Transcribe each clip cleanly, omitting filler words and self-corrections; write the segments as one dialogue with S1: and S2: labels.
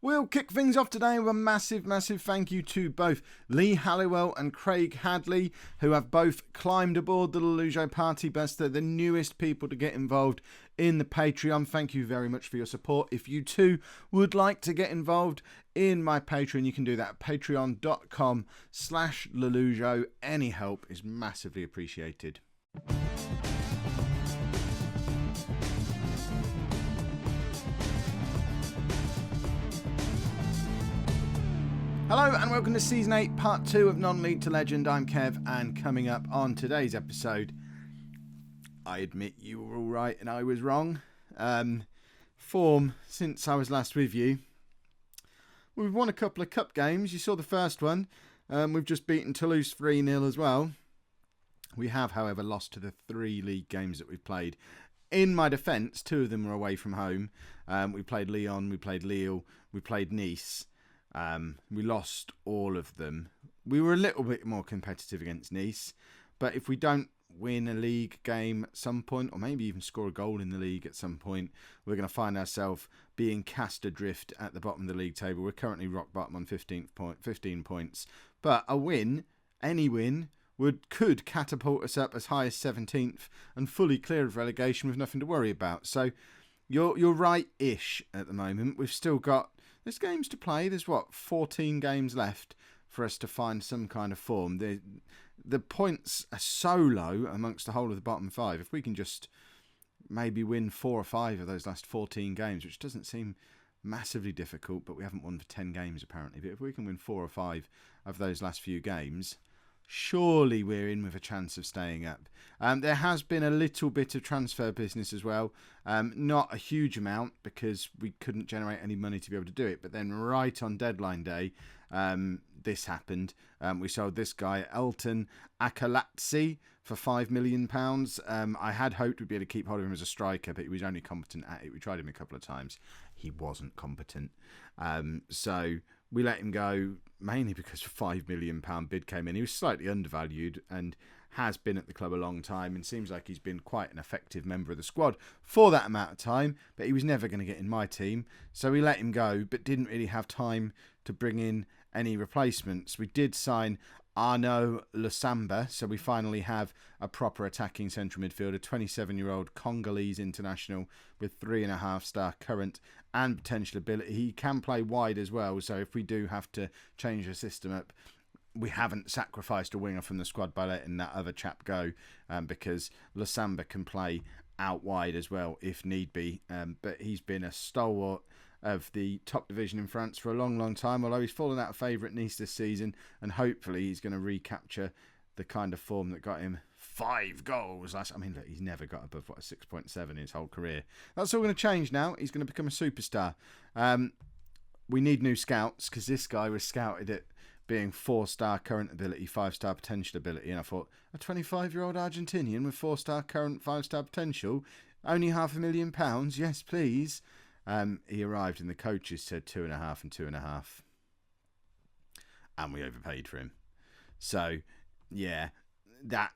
S1: We'll kick things off today with a massive thank you to both Lee Halliwell and Craig Hadley, who have both climbed aboard the Lollujo Party Bus. They're the newest people to get involved in the Patreon. Thank you very much for your support. If you too would like to get involved in my Patreon, you can do that at patreon.com/Lollujo. Any help is massively appreciated. Hello and welcome to Season 8, Part 2 of Non-League to Legend. I'm Kev, and coming up on today's episode, I admit you were all right and I was wrong. Form since I was last with you. We've won a couple of cup games. You saw the first one. We've just beaten Toulouse 3-0 as well. We have, however, lost to the 3 league games that we've played. In my defence, 2 of them were away from home. We played Lyon, we played Lille, we played Nice. We lost all of them. We were a little bit more competitive against Nice, but if we don't win a league game at some point, or maybe even score a goal in the league at some point, we're going to find ourselves being cast adrift at the bottom of the league table. We're currently rock bottom on 15 points, but a win, any win, could catapult us up as high as 17th and fully clear of relegation with nothing to worry about. So you're right-ish at the moment. We've still got there's games to play. There's 14 games left for us to find some kind of form. The points are so low amongst the whole of the bottom 5. If we can just maybe win 4 or 5 of those last 14 games, which doesn't seem massively difficult, but we haven't won for 10 games apparently. But if we can win 4 or 5 of those last few games, surely we're in with a chance of staying up. There has been a little bit of transfer business as well. Not a huge amount because we couldn't generate any money to be able to do it. But then right on deadline day, this happened. We sold this guy, Elton Akalatsi, for £5 million. I had hoped we'd be able to keep hold of him as a striker, but he was only competent at it. We tried him a couple of times. He wasn't competent. So we let him go mainly because a £5 million bid came in. He was slightly undervalued and has been at the club a long time and seems like he's been quite an effective member of the squad for that amount of time, but he was never going to get in my team. So we let him go, but didn't really have time to bring in any replacements. We did sign Arnaud Lusamba, so we finally have a proper attacking central midfielder, 27-year-old Congolese international with 3.5-star current and potential ability. He can play wide as well, so if we do have to change the system up, we haven't sacrificed a winger from the squad by letting that other chap go, because Lusamba can play out wide as well if need be. But he's been a stalwart of the top division in France for a long time, although he's fallen out of favour at Nice this season, and hopefully he's going to recapture the kind of form that got him 5 goals last. I mean, look, he's never got above a 6.7 in his whole career. That's all going to change now. He's going to become a superstar. We need new scouts because this guy was scouted at being 4-star current ability, 5-star potential ability, and I thought, a 25-year-old Argentinian with 4-star current, 5-star potential, only £500,000, yes please. He arrived and the coaches said 2.5 and 2.5, and we overpaid for him. So yeah, that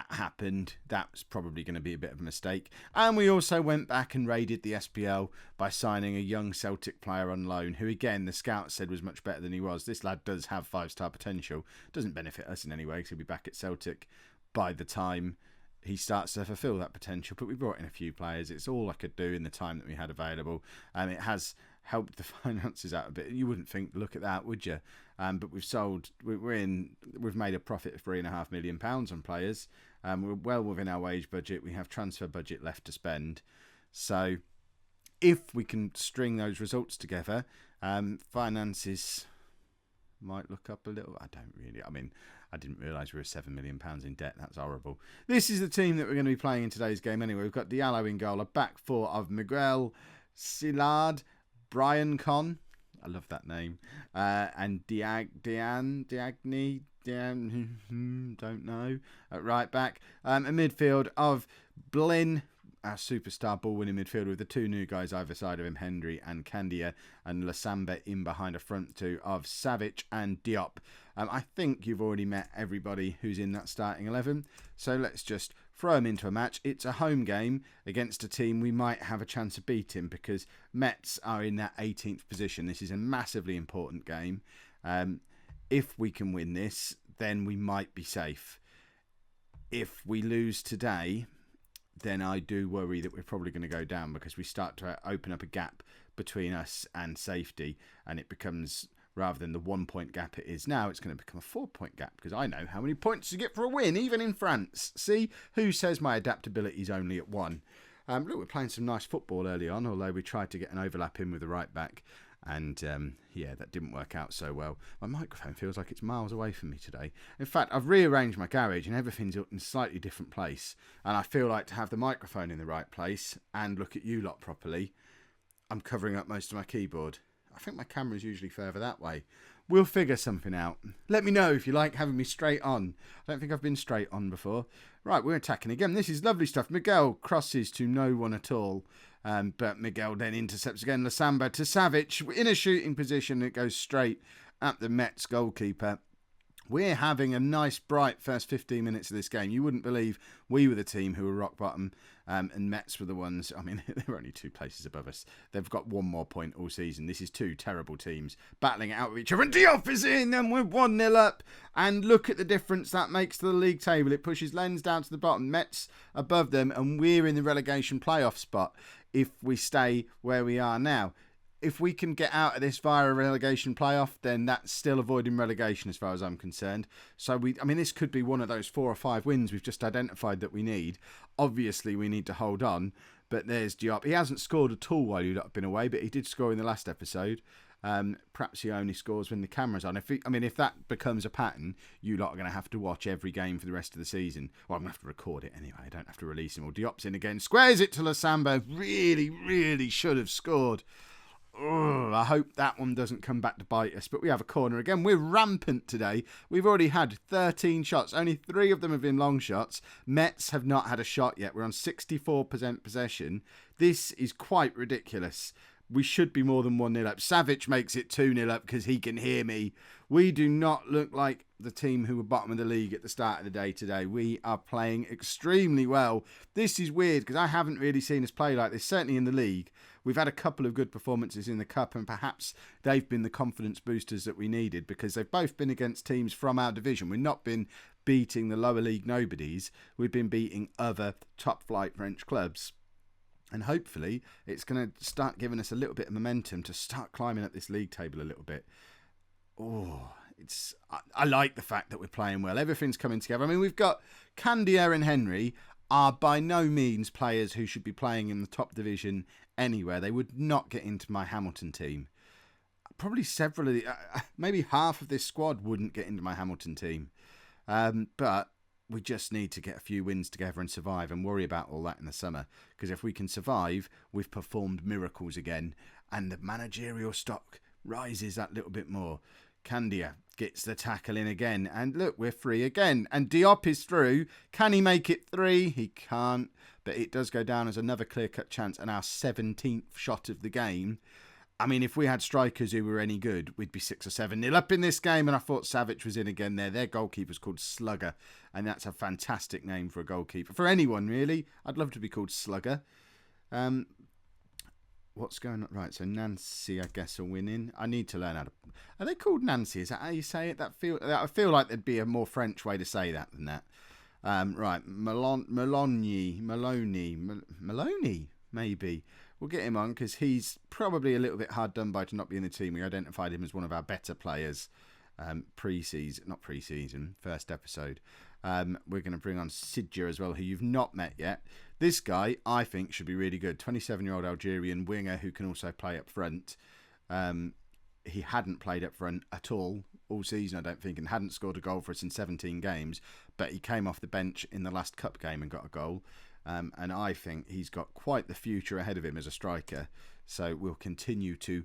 S1: happened. That's probably going to be a bit of a mistake. And we also went back and raided the SPL by signing a young Celtic player on loan, who again the scout said was much better than he was. This lad does have 5-star potential. Doesn't benefit us in any way because he'll be back at Celtic by the time he starts to fulfil that potential. But we brought in a few players. It's all I could do in the time that we had available, and it has helped the finances out a bit. You wouldn't think, look at that, would you? But we've made a profit of £3.5 million on players. We're well within our wage budget. We have transfer budget left to spend. So if we can string those results together, finances might look up a little. I didn't realise we were £7 million in debt. That's horrible. This is the team that we're going to be playing in today's game anyway. We've got Diallo in goal, a back four of Miguel Silard, Brian Con, I love that name, and Diagni, don't know, at right back. A midfield of Blin, our superstar ball-winning midfielder, with the 2 new guys either side of him, Hendry and Candia, and Lasamba in behind a front 2 of Savic and Diop. I think you've already met everybody who's in that starting 11, so let's just throw them into a match. It's a home game against a team we might have a chance of beating because Metz are in that 18th position. This is a massively important game. If we can win this, then we might be safe. If we lose today, then I do worry that we're probably going to go down because we start to open up a gap between us and safety, and it becomes, rather than the 1 point gap it is now, it's going to become a 4 point gap because I know how many points you get for a win, even in France. See, who says my adaptability is only at 1? Look, we're playing some nice football early on, although we tried to get an overlap in with the right back. And, yeah, that didn't work out so well. My microphone feels like it's miles away from me today. In fact, I've rearranged my garage and everything's in a slightly different place. And I feel like to have the microphone in the right place and look at you lot properly, I'm covering up most of my keyboard. I think my camera's usually further that way. We'll figure something out. Let me know if you like having me straight on. I don't think I've been straight on before. Right, we're attacking again. This is lovely stuff. Miguel crosses to no one at all. But Miguel then intercepts again. Lasamba to Savic in a shooting position. It goes straight at the Metz goalkeeper. We're having a nice, bright first 15 minutes of this game. You wouldn't believe we were the team who were rock bottom, and Metz were the ones. I mean, they're only 2 places above us. They've got 1 more point all season. This is 2 terrible teams battling it out with each other. And Diop is in, and we're 1-0 up. And look at the difference that makes to the league table. It pushes Lens down to the bottom, Metz above them, and we're in the relegation playoff spot if we stay where we are now. If we can get out of this via a relegation playoff, then that's still avoiding relegation as far as I'm concerned. So, this could be one of those 4 or 5 wins we've just identified that we need. Obviously, we need to hold on, but there's Diop. He hasn't scored at all while you've been away, but he did score in the last episode. Perhaps he only scores when the camera's on. If that becomes a pattern, you lot are going to have to watch every game for the rest of the season. Well, I'm going to have to record it anyway. I don't have to release him. Well, Diop's in again. Squares it to Lasamba. Really, really should have scored. Oh, I hope that one doesn't come back to bite us. But we have a corner again. We're rampant today. We've already had 13 shots. Only 3 of them have been long shots. Metz have not had a shot yet. We're on 64% possession. This is quite ridiculous. We should be more than 1-0 up. Savic makes it 2-0 up because he can hear me. We do not look like the team who were bottom of the league at the start of the day today. We are playing extremely well. This is weird because I haven't really seen us play like this, certainly in the league. We've had a couple of good performances in the Cup, and perhaps they've been the confidence boosters that we needed because they've both been against teams from our division. We've not been beating the lower league nobodies. We've been beating other top-flight French clubs. And hopefully it's going to start giving us a little bit of momentum to start climbing up this league table a little bit. Oh, I like the fact that we're playing well. Everything's coming together. I mean, we've got Candia and Henry are by no means players who should be playing in the top division anywhere. They would not get into my Hamilton team. Probably several of maybe half of this squad wouldn't get into my Hamilton team. But we just need to get a few wins together and survive and worry about all that in the summer. Because if we can survive, we've performed miracles again. And the managerial stock rises that little bit more. Candia gets the tackle in again. And look, we're free again. And Diop is through. Can he make it 3? He can't. But it does go down as another clear-cut chance. And our 17th shot of the game. I mean, if we had strikers who were any good, we'd be 6 or 7-0 up in this game. And I thought Savic was in again there. Their goalkeeper's called Slugger. And that's a fantastic name for a goalkeeper. For anyone, really. I'd love to be called Slugger. What's going on? Right, so Nancy, I guess, are winning. I need to learn how to... Are they called Nancy? Is that how you say it? I feel like there'd be a more French way to say that than that. Right, Maloney, maybe. We'll get him on because he's probably a little bit hard done by to not be in the team. We identified him as one of our better players first episode. We're going to bring on Sidja as well, who you've not met yet. This guy, I think, should be really good. 27-year-old Algerian winger who can also play up front. He hadn't played up front at all season, I don't think, and hadn't scored a goal for us in 17 games. But he came off the bench in the last cup game and got a goal. And I think he's got quite the future ahead of him as a striker. So we'll continue to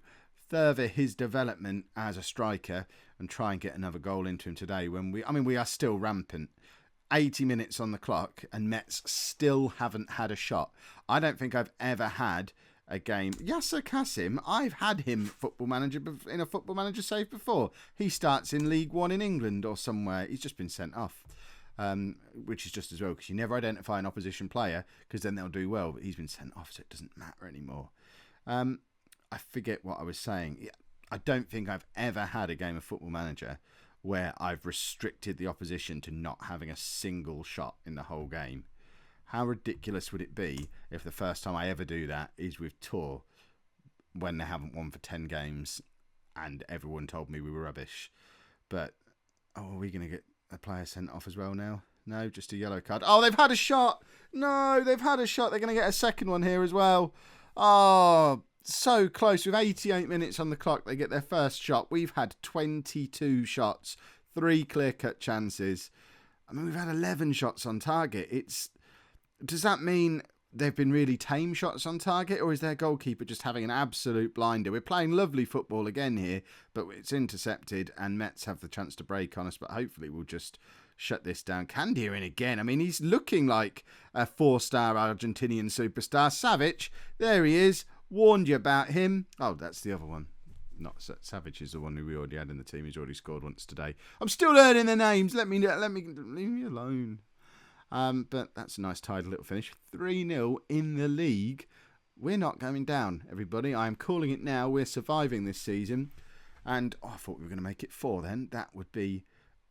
S1: further his development as a striker and try and get another goal into him today when we are still rampant. 80 minutes on the clock and Metz still haven't had a shot. I don't think I've ever had a game. Yasser Kasim, I've had him in a football manager save before. He starts in League One in England or somewhere. He's just been sent off. which is just as well because you never identify an opposition player because then they'll do well. But he's been sent off, so it doesn't matter anymore. I forget what I was saying. I don't think I've ever had a game of Football Manager where I've restricted the opposition to not having a single shot in the whole game. How ridiculous would it be if the first time I ever do that is with Tour when they haven't won for 10 games and everyone told me we were rubbish. But, are we going to get a player sent off as well now? No, just a yellow card. Oh, they've had a shot. No, they've had a shot. They're going to get a second one here as well. Oh, so close. With 88 minutes on the clock, they get their first shot. We've had 22 shots, 3 clear-cut chances. I mean, we've had 11 shots on target. Does that mean they've been really tame shots on target, or is their goalkeeper just having an absolute blinder? We're playing lovely football again here, but it's intercepted, and Metz have the chance to break on us, but hopefully we'll just shut this down. Candia in again. I mean, he's looking like a 4-star Argentinian superstar. Savic, there he is. Warned you about him. Oh, that's the other one. Not Savage is the one who we already had in the team. He's already scored once today. I'm still learning their names. Leave me alone. But that's a nice tidy little finish. 3-0 in the league. We're not going down, everybody. I am calling it now. We're surviving this season. And I thought we were going to make it 4 then. That would be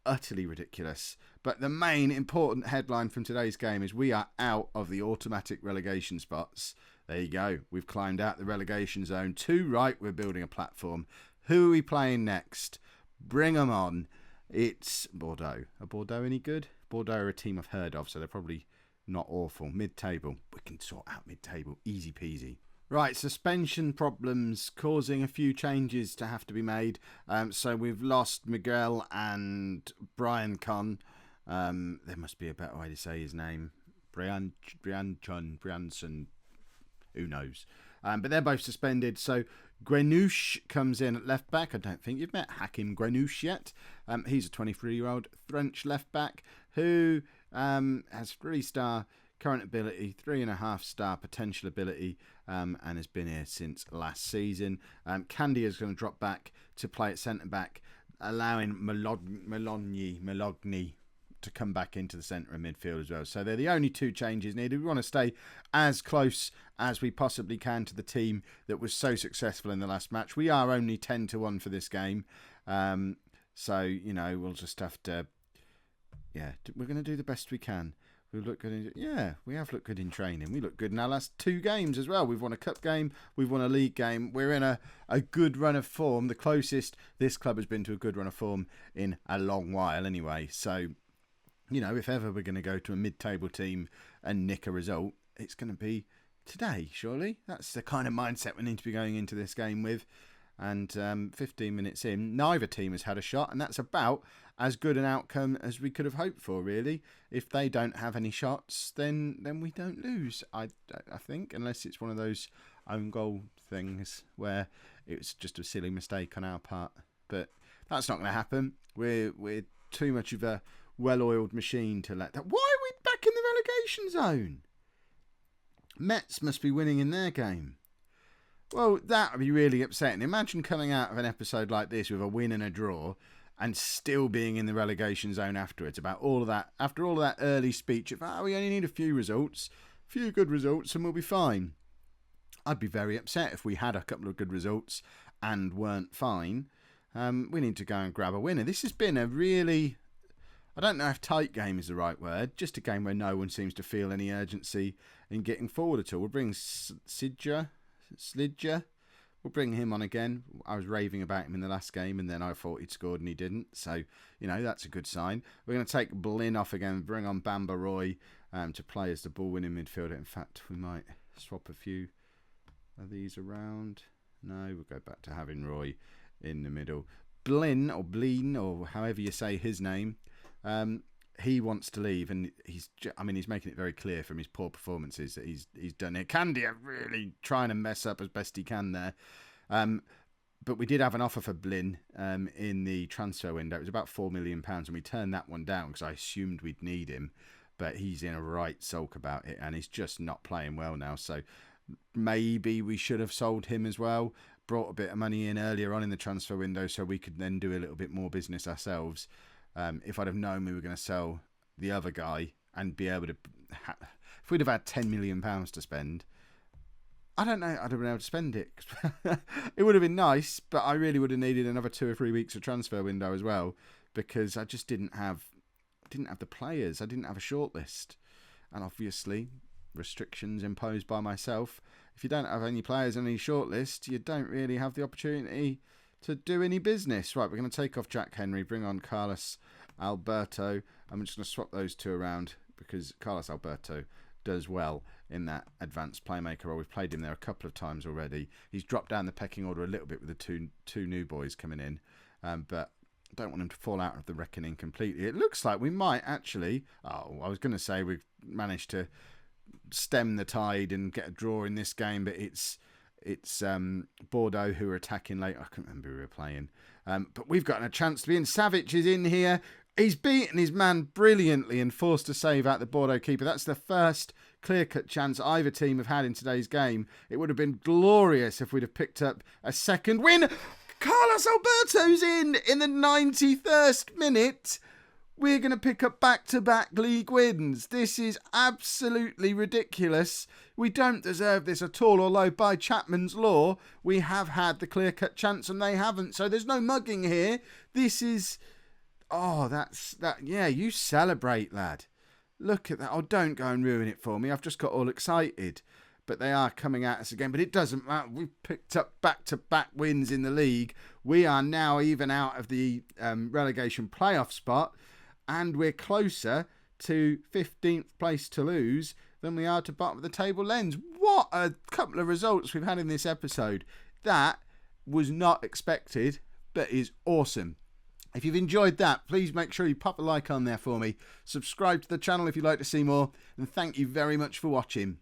S1: utterly ridiculous. But the main important headline from today's game is we are out of the automatic relegation spots. There you go. We've climbed out the relegation zone. 2 right. We're building a platform. Who are we playing next? Bring them on. It's Bordeaux. Are Bordeaux any good? Bordeaux are a team I've heard of, so they're probably not awful. Mid-table. We can sort out mid-table. Easy peasy. Right, suspension problems causing a few changes to have to be made. So we've lost Miguel and Brian Conn. There must be a better way to say his name. Brianson. Who knows? But they're both suspended. So Grenouche comes in at left back. I don't think you've met Hakim Grenouche yet. He's a 23-year-old French left back who has 3-star current ability, 3.5-star potential ability, and has been here since last season. Candia is going to drop back to play at centre back, allowing Malogny to come back into the centre of midfield as well. So they're the only 2 changes needed. We want to stay as close as we possibly can to the team that was so successful in the last match. We are only 10-1 for this game. So, we'll just have to... Yeah, we're going to do the best we can. We look good. We have looked good in training. We look good in our last 2 games as well. We've won a cup game. We've won a league game. We're in a good run of form. The closest this club has been to a good run of form in a long while anyway. So... if ever we're going to go to a mid-table team and nick a result, it's going to be today, surely. That's the kind of mindset we need to be going into this game with. And 15 minutes in, neither team has had a shot, and that's about as good an outcome as we could have hoped for, really. If they don't have any shots, then we don't lose, I think, unless it's one of those own goal things where it's just a silly mistake on our part. But that's not going to happen. We're too much of a well-oiled machine to let that... Why are we back in the relegation zone? Metz must be winning in their game. Well, that would be really upsetting. Imagine coming out of an episode like this with a win and a draw and still being in the relegation zone afterwards. About all of that, after all of that early speech of, we only need a few good results and we'll be fine. I'd be very upset if we had a couple of good results and weren't fine. We need to go and grab a winner. This has been a really... I don't know if tight game is the right word. Just a game where no one seems to feel any urgency in getting forward at all. We'll bring Slidja. We'll bring him on again. I was raving about him in the last game, and then I thought he'd scored and he didn't. So, that's a good sign. We're going to take Blin off again, bring on Bamba Roy to play as the ball-winning midfielder. In fact, we might swap a few of these around. No, we'll go back to having Roy in the middle. Blin, or however you say his name, he wants to leave, and he's making it very clear from his poor performances that he's done it. Candia really trying to mess up as best he can there. But we did have an offer for Blin in the transfer window. It was about £4 million, and we turned that one down because I assumed we'd need him. But he's in a right sulk about it, and he's just not playing well now. So maybe we should have sold him as well. Brought a bit of money in earlier on in the transfer window so we could then do a little bit more business ourselves. If I'd have known we were going to sell the other guy and be able to... if we'd have had £10 million to spend, I don't know, I'd have been able to spend it. It would have been nice, but I really would have needed another 2 or 3 weeks of transfer window as well, because I just didn't have the players. I didn't have a shortlist. And obviously, restrictions imposed by myself. If you don't have any players on any shortlist, you don't really have the opportunity to do any business. Right, we're going to take off Jack Henry, bring on Carlos Alberto. I'm just going to swap those two around because Carlos Alberto does well in that advanced playmaker role. We've played him there a couple of times already. He's dropped down the pecking order a little bit with the two new boys coming in, but I don't want him to fall out of the reckoning completely. It looks like we might actually... I was going to say we've managed to stem the tide and get a draw in this game, but it's Bordeaux who are attacking late. I can't remember who we were playing. But we've gotten a chance to be in. Savic is in here. He's beaten his man brilliantly and forced a save out the Bordeaux keeper. That's the first clear-cut chance either team have had in today's game. It would have been glorious if we'd have picked up a second win. Carlos Alberto's in the 91st minute. We're going to pick up back-to-back league wins. This is absolutely ridiculous. We don't deserve this at all, although by Chapman's law, we have had the clear-cut chance and they haven't. So there's no mugging here. This is... oh, that's... yeah, you celebrate, lad. Look at that. Oh, don't go and ruin it for me. I've just got all excited. But they are coming at us again. But it doesn't matter. We've picked up back-to-back wins in the league. We are now even out of the relegation playoff spot. And we're closer to 15th place Toulouse than we are to bottom of the table Lens. What a couple of results we've had in this episode. That was not expected, but is awesome. If you've enjoyed that, please make sure you pop a like on there for me. Subscribe to the channel if you'd like to see more. And thank you very much for watching.